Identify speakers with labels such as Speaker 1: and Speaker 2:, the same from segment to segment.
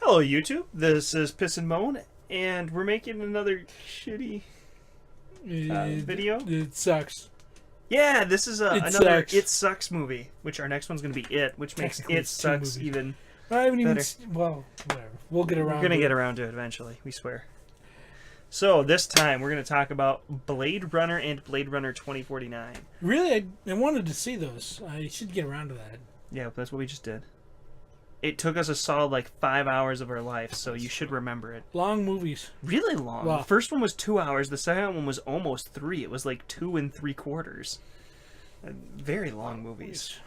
Speaker 1: Hello, YouTube. This is Piss Moan, and we're making another shitty video.
Speaker 2: It sucks.
Speaker 1: Yeah, this is another
Speaker 2: sucks.
Speaker 1: It Sucks movie, which our next one's going to be It, which makes
Speaker 2: Technically,
Speaker 1: It
Speaker 2: it's two
Speaker 1: Sucks
Speaker 2: movies.
Speaker 1: even
Speaker 2: I haven't even.
Speaker 1: better.
Speaker 2: Well, whatever. We'll get around.
Speaker 1: We're going to
Speaker 2: to
Speaker 1: get
Speaker 2: it.
Speaker 1: around to it eventually, we swear. So, this time, we're going to talk about Blade Runner and Blade Runner 2049.
Speaker 2: Really, I wanted to see those. I should get around to that.
Speaker 1: Yeah, that's what we just did. It took us a solid, 5 hours of our life, so you should remember it.
Speaker 2: Long movies.
Speaker 1: Really long.
Speaker 2: Wow.
Speaker 1: The first one was 2 hours. The second one was almost 3. It was 2 3/4. Very long movies.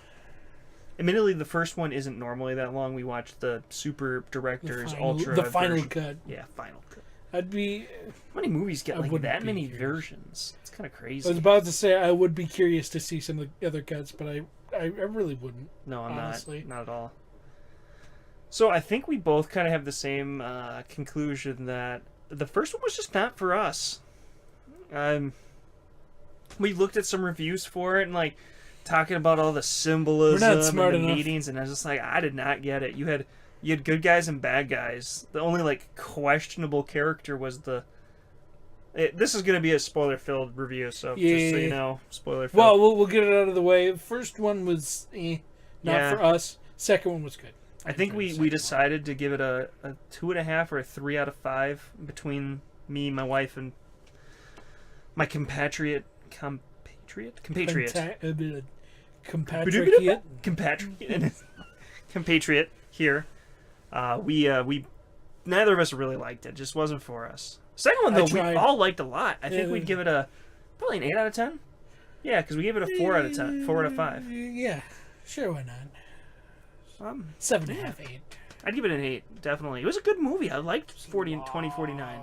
Speaker 1: Admittedly, the first one isn't normally that long. We watched the Super Director's Ultra
Speaker 2: The final
Speaker 1: version.
Speaker 2: cut.
Speaker 1: Yeah, final cut.
Speaker 2: I'd be.
Speaker 1: How many movies get
Speaker 2: I wouldn't
Speaker 1: that
Speaker 2: be
Speaker 1: many
Speaker 2: curious.
Speaker 1: versions? It's kind of
Speaker 2: I
Speaker 1: crazy.
Speaker 2: was about to say I would be curious to see some of the other cuts, but I really wouldn't.
Speaker 1: No, I'm
Speaker 2: honestly.
Speaker 1: not at all. So I think we both kind of have the same conclusion that the first one was just not for us. We looked at some reviews for it and talking about all the symbolism
Speaker 2: We're not smart
Speaker 1: and the
Speaker 2: enough.
Speaker 1: meetings, and I was just I did not get it. You had good guys and bad guys. The only questionable character was this is going to be a spoiler-filled review, so just so you know, spoiler-filled.
Speaker 2: Well, we'll get it out of the way. First one was not
Speaker 1: Yeah.
Speaker 2: for us. Second one was good.
Speaker 1: I think we decided to give it a 2.5 or a 3 out of 5 between me, my wife, and my compatriot compatriot here. We neither of us really liked it. Just wasn't for us. Second one though, we all liked a lot. I think we'd give it probably an 8 out of 10. Yeah, because we gave it a 4 out of 10, 4 out of 5.
Speaker 2: Yeah, sure, why not? 7.5, 8.
Speaker 1: I'd give it an 8, definitely. It was a good movie. I liked 2049.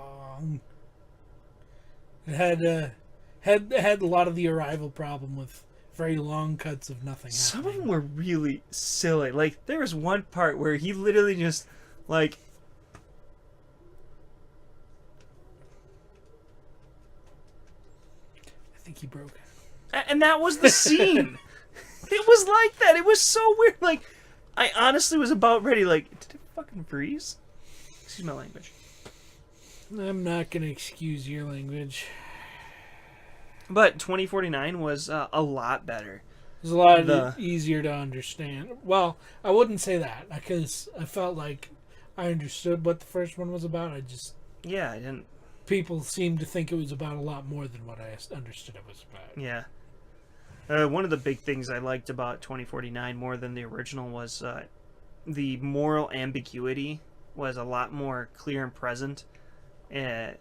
Speaker 2: It had a lot of the Arrival problem with very long cuts of nothing.
Speaker 1: Some of
Speaker 2: happening.
Speaker 1: them were really silly. There was one part where he literally just
Speaker 2: I think he broke.
Speaker 1: and that was the scene. It was like that. It was so weird. I honestly was about ready. Did it fucking freeze? Excuse my language.
Speaker 2: I'm not gonna excuse your language.
Speaker 1: But 2049 was a lot better.
Speaker 2: It was a lot easier to understand. Well, I wouldn't say that because I felt like I understood what the first one was about. I
Speaker 1: didn't.
Speaker 2: People seemed to think it was about a lot more than what I understood it was about.
Speaker 1: Yeah. One of the big things I liked about 2049 more than the original was the moral ambiguity was a lot more clear and present. The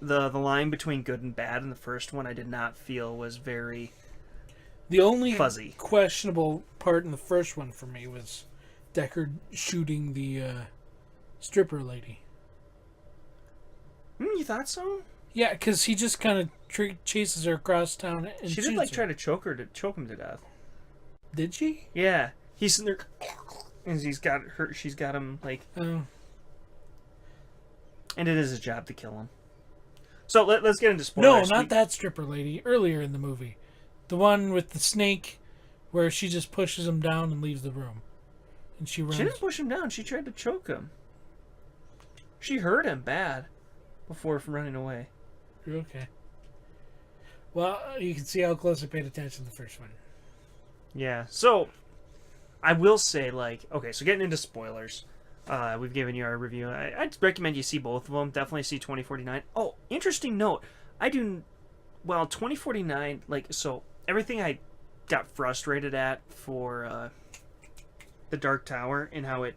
Speaker 1: line between good and bad in the first one I did not feel was very
Speaker 2: The only
Speaker 1: fuzzy.
Speaker 2: questionable part in the first one for me was Deckard shooting the stripper lady.
Speaker 1: You thought so?
Speaker 2: Yeah, because he just kind of chases her across town and
Speaker 1: She
Speaker 2: shoots
Speaker 1: did
Speaker 2: her.
Speaker 1: try to choke him to death.
Speaker 2: Did she?
Speaker 1: Yeah, he's sitting there, and she's got him
Speaker 2: Oh.
Speaker 1: and it is his job to kill him. So let's get into spoilers.
Speaker 2: No, not that stripper lady. Earlier in the movie, the one with the snake, where she just pushes him down and leaves the room, and she runs.
Speaker 1: She didn't push him down. She tried to choke him. She hurt him bad before running away.
Speaker 2: Okay. Well, you can see how close I paid attention to the first one.
Speaker 1: Yeah. So I will say, okay, so getting into spoilers. We've given you our review. I'd recommend you see both of them. Definitely see 2049. Oh, interesting note. 2049, so everything I got frustrated at for The Dark Tower and how it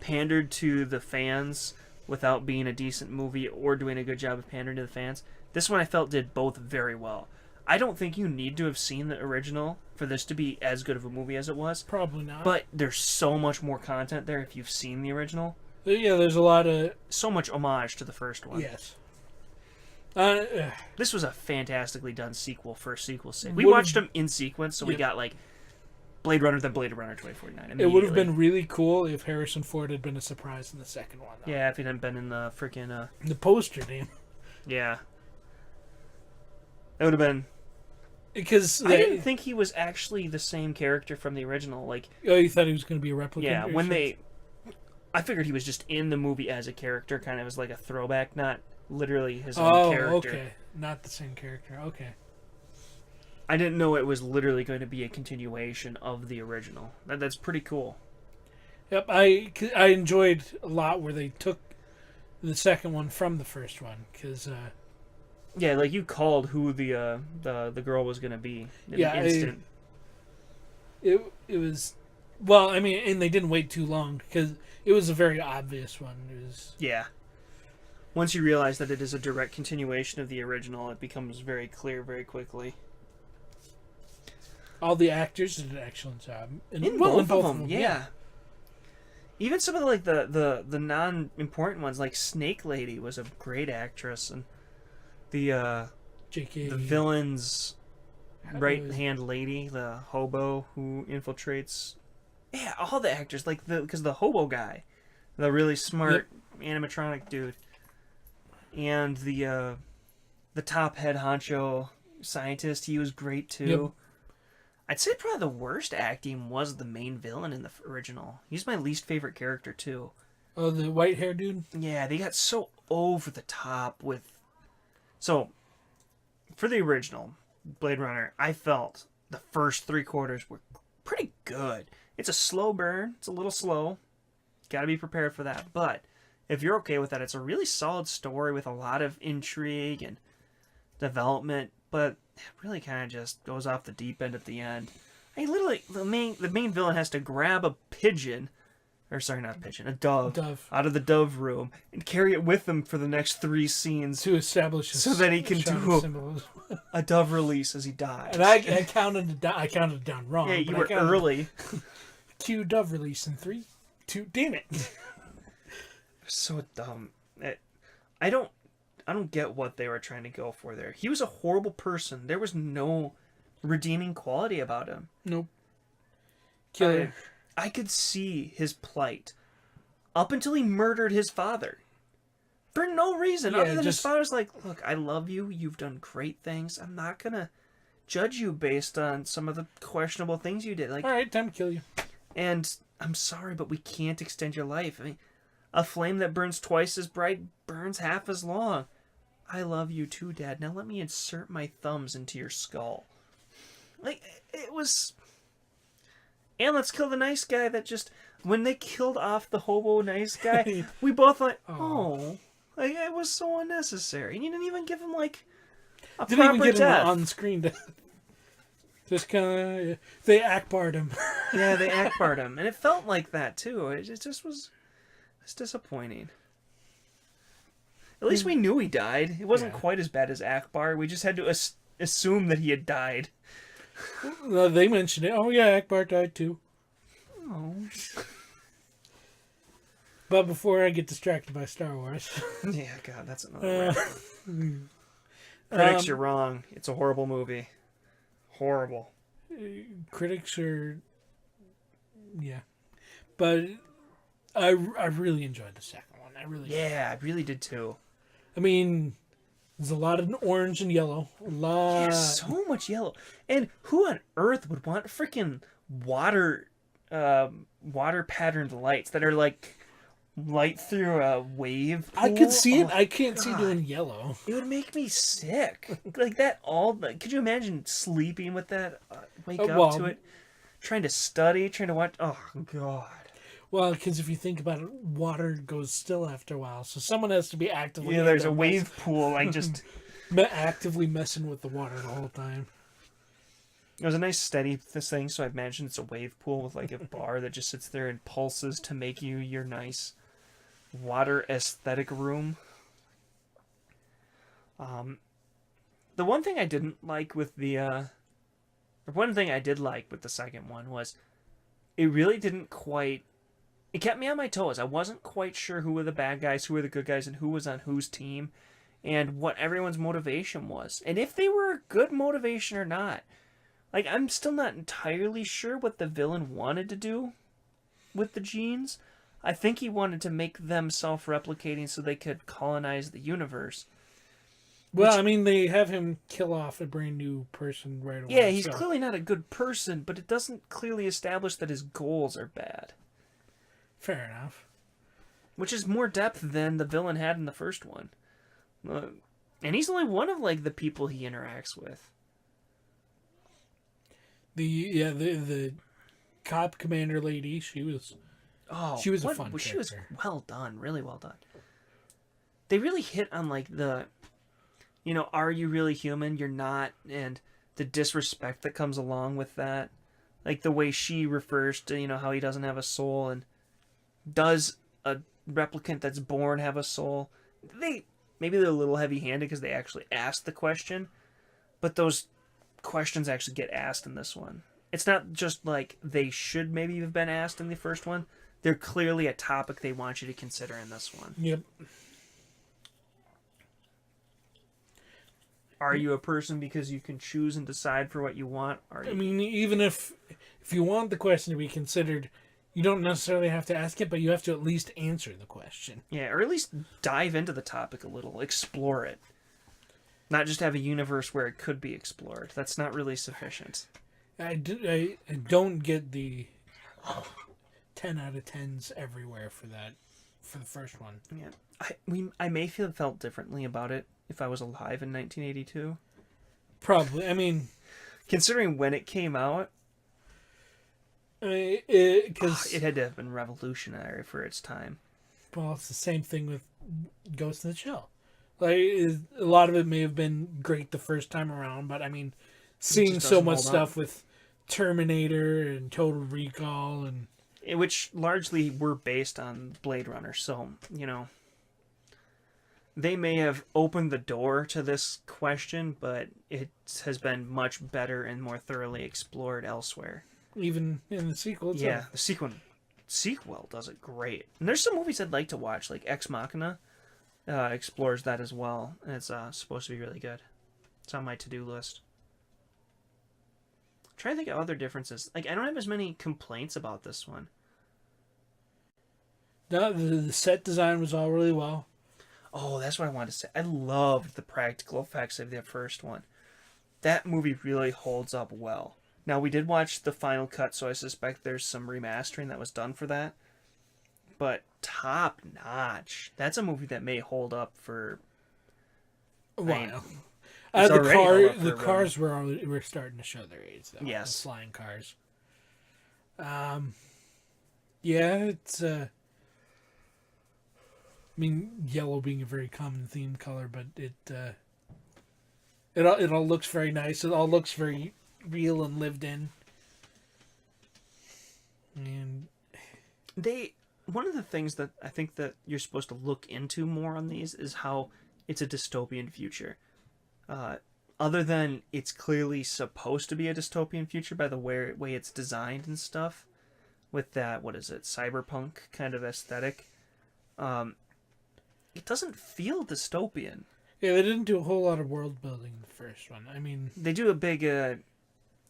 Speaker 1: pandered to the fans without being a decent movie or doing a good job of pandering to the fans, this one I felt did both very well. I don't think you need to have seen the original for this to be as good of a movie as it was.
Speaker 2: Probably not.
Speaker 1: But there's so much more content there if you've seen the original.
Speaker 2: Yeah, there's a lot of...
Speaker 1: So much homage to the first one.
Speaker 2: Yes.
Speaker 1: This was a fantastically done sequel for sequel's sake. We watched them in sequence, so we got Blade Runner, then Blade Runner 2049.
Speaker 2: It would have been really cool if Harrison Ford had been a surprise in the second one. Though.
Speaker 1: Yeah, if he hadn't been in the freaking...
Speaker 2: The poster, damn.
Speaker 1: Yeah. It would have been...
Speaker 2: Because
Speaker 1: I didn't think he was actually the same character from the original.
Speaker 2: Oh, you thought he was going to be a replica?
Speaker 1: Yeah, when they... I figured he was just in the movie as a character, kind of as like a throwback, not literally his own character.
Speaker 2: Okay. Not the same character. Okay.
Speaker 1: I didn't know it was literally going to be a continuation of the original. That's pretty cool.
Speaker 2: Yep, I enjoyed a lot where they took the second one from the first one, because
Speaker 1: yeah, like you called who the girl was going to be in an instant.
Speaker 2: It was, well, I mean, and they didn't wait too long because it was a very obvious one. It was,
Speaker 1: yeah. Once you realize that it is a direct continuation of the original, it becomes very clear very quickly.
Speaker 2: All the actors did an excellent job.
Speaker 1: In both of them, yeah. Even some of the non-important ones, like Snake Lady, was a great actress, and the villain's right-hand lady, the hobo who infiltrates. Yeah, all the actors, because the hobo guy, the really smart animatronic dude, and the top head honcho scientist, he was great too. Yep. I'd say probably the worst acting was the main villain in the original. He's my least favorite character too.
Speaker 2: Oh, the white hair dude?
Speaker 1: Yeah, they got so over the top with. So, for the original Blade Runner, I felt the first 3/4 were pretty good. It's a slow burn. It's a little slow. Gotta be prepared for that. But if you're okay with that, it's a really solid story with a lot of intrigue and development. But it really kind of just goes off the deep end at the end. I mean, literally, the main villain has to grab a pigeon, or sorry, not a pigeon, a dove, out of the dove room and carry it with him for the next 3 scenes
Speaker 2: to establish,
Speaker 1: so that he can do a dove release as he dies.
Speaker 2: And I counted it down wrong.
Speaker 1: Yeah, you were early.
Speaker 2: Cue dove release in 3, 2. Damn it!
Speaker 1: So dumb. I don't get what they were trying to go for there. He was a horrible person. There was no redeeming quality about him.
Speaker 2: Nope. Killer.
Speaker 1: I could see his plight up until he murdered his father. For no reason. Other than his father's like, look, I love you. You've done great things. I'm not going to judge you based on some of the questionable things you did. Like,
Speaker 2: all right, time to kill you.
Speaker 1: And I'm sorry, but we can't extend your life. I mean, a flame that burns twice as bright burns half as long. I love you too, Dad. Now let me insert my thumbs into your skull. Like, it was... And let's kill the nice guy that just... When they killed off the hobo nice guy, we both like, oh. Like, it was so unnecessary. And you didn't even give him, like, a
Speaker 2: didn't
Speaker 1: proper
Speaker 2: even get
Speaker 1: death.
Speaker 2: Him on screen death. Just kind of... They Akbar'd him.
Speaker 1: Yeah, they Akbar'd him. And it felt like that, too. It just was... It's disappointing. At least we knew he died. It wasn't quite as bad as Akbar. We just had to assume that he had died.
Speaker 2: They mentioned it. Oh, yeah, Akbar died too.
Speaker 1: Oh.
Speaker 2: But before I get distracted by Star Wars.
Speaker 1: Yeah, God, that's another Critics, you're wrong. It's a horrible movie. Horrible.
Speaker 2: Critics are... Yeah. But I really enjoyed the second one. I really
Speaker 1: did too.
Speaker 2: I mean, there's a lot of orange and yellow.
Speaker 1: Yeah, so much yellow. And who on earth would want freaking water patterned lights that are like light through a wave pool?
Speaker 2: I could see it. I can't see doing yellow.
Speaker 1: It would make me sick. Like that all. Could you imagine sleeping with that? Wake up to it, trying to study, trying to watch. Oh God.
Speaker 2: Well, because if you think about it, water goes still after a while, so someone has to be actively...
Speaker 1: Yeah, there's a wave pool, like just...
Speaker 2: actively messing with the water the whole time.
Speaker 1: It was a nice steady thing, so I imagine it's a wave pool with like a bar that just sits there and pulses to make you your nice water aesthetic room. The one thing I didn't like with the... one thing I did like with the second one was it really didn't quite... It kept me on my toes. I wasn't quite sure who were the bad guys, who were the good guys, and who was on whose team, and what everyone's motivation was. And if they were a good motivation or not. Like, I'm still not entirely sure what the villain wanted to do with the genes. I think he wanted to make them self-replicating so they could colonize the universe.
Speaker 2: Well, I mean, they have him kill off a brand new person right away.
Speaker 1: Yeah, he's clearly not a good person, but it doesn't clearly establish that his goals are bad.
Speaker 2: Fair enough.
Speaker 1: which is more depth than the villain had in the first one. And he's only one of like the people he interacts with.
Speaker 2: The cop commander lady, she was a fun character.
Speaker 1: She was well done, really well done. They really hit on like the, are you really human? You're not, and the disrespect that comes along with that. Like the way she refers to, how he doesn't have a soul, and does a replicant that's born have a soul? Maybe they're a little heavy-handed because they actually asked the question, but those questions actually get asked in this one. It's not just like they should maybe have been asked in the first one. They're clearly a topic they want you to consider in this one.
Speaker 2: Yep.
Speaker 1: Are you a person because you can choose and decide for what you want?
Speaker 2: I mean, even if you want the question to be considered, you don't necessarily have to ask it, but you have to at least answer the question.
Speaker 1: Yeah, or at least dive into the topic a little, explore it. Not just have a universe where it could be explored. That's not really sufficient.
Speaker 2: I don't get the 10 out of 10s everywhere for the first one.
Speaker 1: Yeah, I may have felt differently about it if I was alive in 1982.
Speaker 2: Probably. I mean,
Speaker 1: considering when it came out,
Speaker 2: because
Speaker 1: it had to have been revolutionary for its time.
Speaker 2: Well, it's the same thing with Ghost in the Shell. Like, a lot of it may have been great the first time around, but I mean, seeing so much stuff with Terminator and Total Recall and
Speaker 1: which largely were based on Blade Runner, so they may have opened the door to this question, but it has been much better and more thoroughly explored elsewhere.
Speaker 2: Even in the sequel itself.
Speaker 1: Yeah, the sequel does it great. And there's some movies I'd like to watch, like Ex Machina explores that as well, and it's supposed to be really good. It's on my to-do list. I'm trying to think of other differences. Like, I don't have as many complaints about this one.
Speaker 2: No, the set design was all really well.
Speaker 1: Oh, that's what I wanted to say. I loved the practical effects of the first one. That movie really holds up well. Now, we did watch the final cut, so I suspect there's some remastering that was done for that. But top notch. That's a movie that may hold up for
Speaker 2: a while. The cars were starting to show their age, though.
Speaker 1: Yes.
Speaker 2: The flying cars. Yeah, it's I mean, yellow being a very common theme color, but it all looks very nice. It all looks very real and lived in. And
Speaker 1: one of the things that I think that you're supposed to look into more on these is how it's a dystopian future. Other than it's clearly supposed to be a dystopian future by the way it's designed and stuff, with that, cyberpunk kind of aesthetic. It doesn't feel dystopian.
Speaker 2: Yeah, they didn't do a whole lot of world building in the first one. I mean,
Speaker 1: they do a big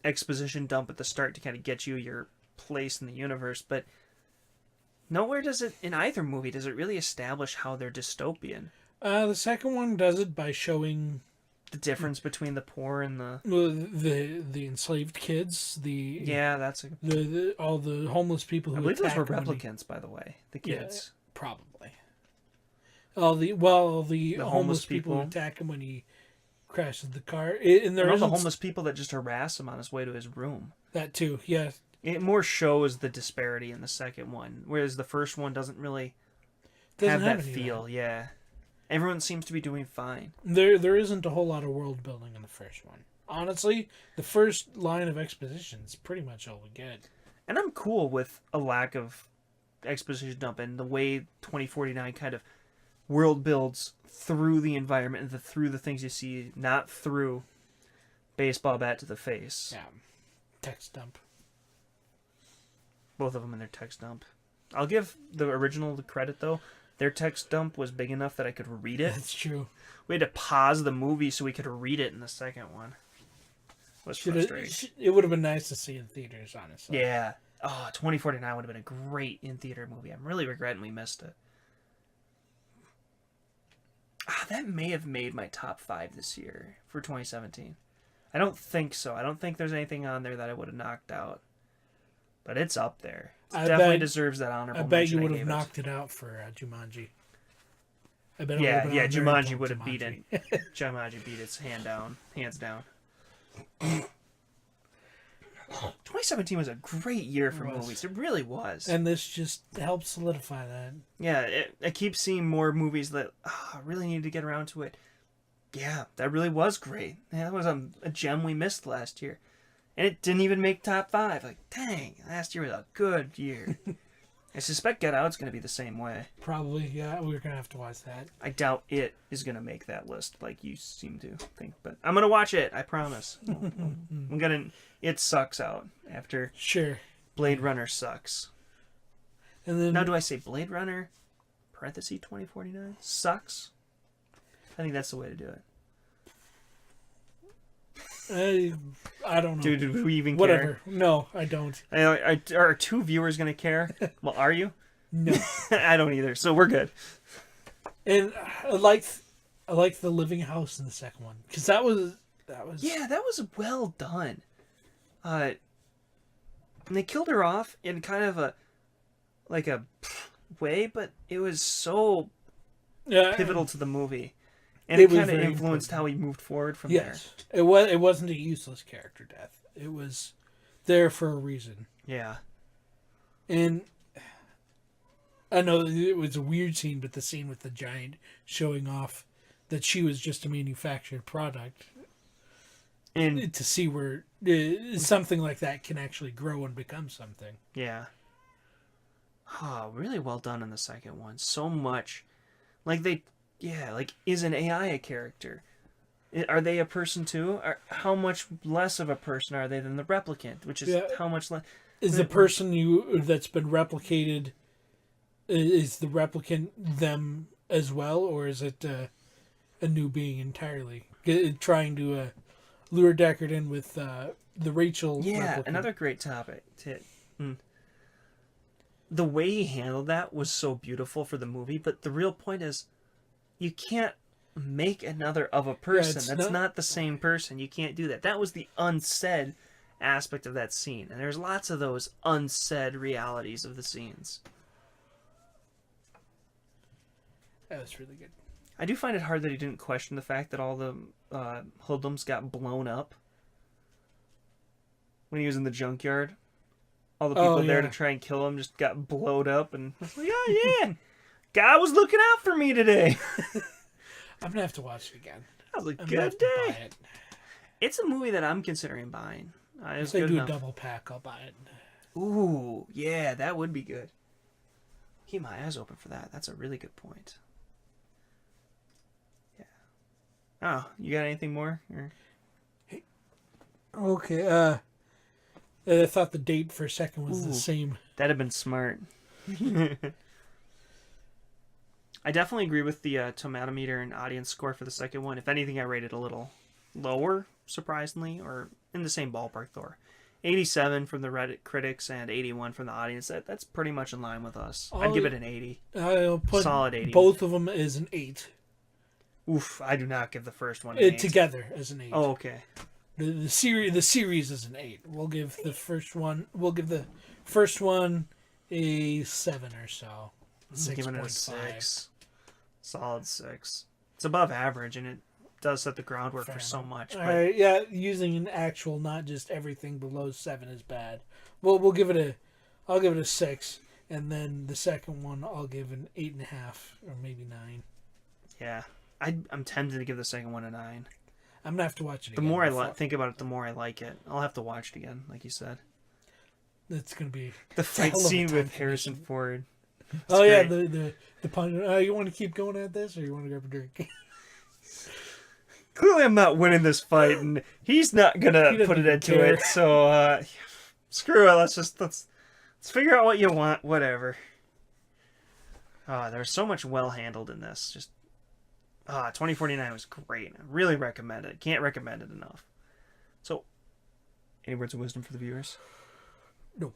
Speaker 1: exposition dump at the start to kind of get you your place in the universe, but nowhere does it, in either movie, does it really establish how they're dystopian.
Speaker 2: The second one does it by showing
Speaker 1: the difference between the poor and
Speaker 2: the enslaved kids. All the homeless people who
Speaker 1: I believe those were replicants, by the way. The kids,
Speaker 2: yeah, probably. All the homeless people who attack him when he crashes the car. And
Speaker 1: all the homeless people that just harass him on his way to his room.
Speaker 2: That too, yeah.
Speaker 1: It more shows the disparity in the second one, whereas the first one doesn't really have that feel. Yeah, everyone seems to be doing fine.
Speaker 2: There isn't a whole lot of world building in the first one. Honestly, the first line of exposition is pretty much all we get.
Speaker 1: And I'm cool with a lack of exposition dump and the way 2049 kind of world builds through the environment and through the things you see, not through baseball bat to the face.
Speaker 2: Yeah, text dump.
Speaker 1: Both of them in their text dump. I'll give the original the credit, though. Their text dump was big enough that I could read it.
Speaker 2: That's true.
Speaker 1: We had to pause the movie so we could read it in the second one. It was frustrating.
Speaker 2: It would have been nice to see in theaters, honestly.
Speaker 1: Yeah. Oh, 2049 would have been a great in-theater movie. I'm really regretting we missed it. That may have made my top 5 this year for 2017. I don't think so. I don't think there's anything on there that I would have knocked out. but it's up there. It
Speaker 2: I
Speaker 1: definitely
Speaker 2: bet-
Speaker 1: deserves that honorable
Speaker 2: I bet
Speaker 1: mention
Speaker 2: you would
Speaker 1: I
Speaker 2: have
Speaker 1: gave it.
Speaker 2: knocked it out for Jumanji. I bet. It
Speaker 1: Yeah,
Speaker 2: would
Speaker 1: yeah,
Speaker 2: have been on there
Speaker 1: Jumanji
Speaker 2: until
Speaker 1: would have
Speaker 2: Jumanji.
Speaker 1: beaten. Jumanji beat its hands down. 2017 was a great year for
Speaker 2: It was.
Speaker 1: movies. It really was.
Speaker 2: And this just helps solidify that.
Speaker 1: Yeah, I keep seeing more movies that I really need to get around to it. Yeah, that really was great. That was a gem we missed last year. And it didn't even make top 5. Like, dang, last year was a good year. I suspect Get Out's going to be the same way.
Speaker 2: Probably, yeah. We're gonna have to watch that.
Speaker 1: I doubt it is going to make that list like you seem to think. But I'm going to watch it, I promise. I'm going to... It sucks out after
Speaker 2: Sure.
Speaker 1: Blade Runner sucks.
Speaker 2: And then
Speaker 1: Now, do I say Blade Runner, parenthesis 2049, sucks? I think that's the way to do it.
Speaker 2: I don't know.
Speaker 1: Dude, do we even
Speaker 2: Whatever. No, I don't.
Speaker 1: care? Are 2 viewers going to care? Well, are you?
Speaker 2: No.
Speaker 1: I don't either, so we're good.
Speaker 2: And I liked the living house in the second one because that was
Speaker 1: Yeah, that was well done. And they killed her off in kind of a way, but it was so pivotal to the movie, and it
Speaker 2: was
Speaker 1: kind of
Speaker 2: very
Speaker 1: influenced
Speaker 2: important.
Speaker 1: how he moved forward from
Speaker 2: Yes, it wasn't a useless character death. It was there for a reason.
Speaker 1: there. Yeah,
Speaker 2: And I know it was a weird scene, but the scene with the giant showing off that she was just a manufactured product,
Speaker 1: and
Speaker 2: to see where something like that can actually grow and become something.
Speaker 1: yeah, really well done in the second one. So much, like is an AI a character? Are they a person too? How much less of a person are they than the replicant? Which is how much less.
Speaker 2: Is the person that's been replicated, is the replicant them as well, or is it a new being entirely? Trying to lure Deckard in with the Rachel.
Speaker 1: Yeah,
Speaker 2: replicant.
Speaker 1: another great topic. The way he handled that was so beautiful for the movie, but the real point is, you can't make another of a person. That's not the same person. You can't do that. That was the unsaid aspect of that scene, and there's lots of those unsaid realities of the scenes.
Speaker 2: That was really good.
Speaker 1: I do find it hard that he didn't question the fact that all the hoodlums got blown up when he was in the junkyard. All the people there to try and kill him just got blowed up, and yeah, guy was looking out for me today.
Speaker 2: I'm gonna have to watch it again.
Speaker 1: That was a
Speaker 2: I'm gonna have
Speaker 1: good
Speaker 2: to buy
Speaker 1: day.
Speaker 2: it.
Speaker 1: It's a movie that I'm considering buying.
Speaker 2: If they do a double pack, I'll buy it.
Speaker 1: Ooh, yeah, that would be good. Keep my eyes open for that. That's a really good point. Yeah. Oh, you got anything more? Or...
Speaker 2: Okay. I thought the date for a second was the same.
Speaker 1: That'd have been smart. I definitely agree with the tomato meter and audience score for the second one. If anything, I rated a little lower, surprisingly, or in the same ballpark, though. 87 from the Reddit critics and 81 from the audience. That's pretty much in line with us. I'd give it an 80.
Speaker 2: I'll put
Speaker 1: solid 80.
Speaker 2: Both of them as an 8.
Speaker 1: Oof, I do not give the first one an 8.
Speaker 2: Together as an 8.
Speaker 1: Oh, okay.
Speaker 2: The series is an 8. We'll give the first one a 7 or so. 6.5.
Speaker 1: Giving it a 6. Solid 6. It's above average, and it does set the groundwork for so much. But...
Speaker 2: All right, yeah, using an actual, not just everything below 7 is bad. Well, I'll give it a 6, and then the second one I'll give an 8.5 or maybe 9.
Speaker 1: Yeah, I'm tempted to give the second one a 9.
Speaker 2: I'm gonna have to watch it
Speaker 1: The
Speaker 2: again.
Speaker 1: more I think about it, the more I like it. I'll have to watch it again, like you said.
Speaker 2: It's gonna be
Speaker 1: The fight scene with Harrison Ford.
Speaker 2: Oh great. Yeah, the pun. You want to keep going at this, or you want to grab a drink?
Speaker 1: Clearly, I'm not winning this fight, and he's not gonna put it into it. So screw it. Let's figure out what you want. Whatever. There's so much well handled in this. Just 2049 was great. I really recommend it. Can't recommend it enough. So, any words of wisdom for the viewers?
Speaker 2: No.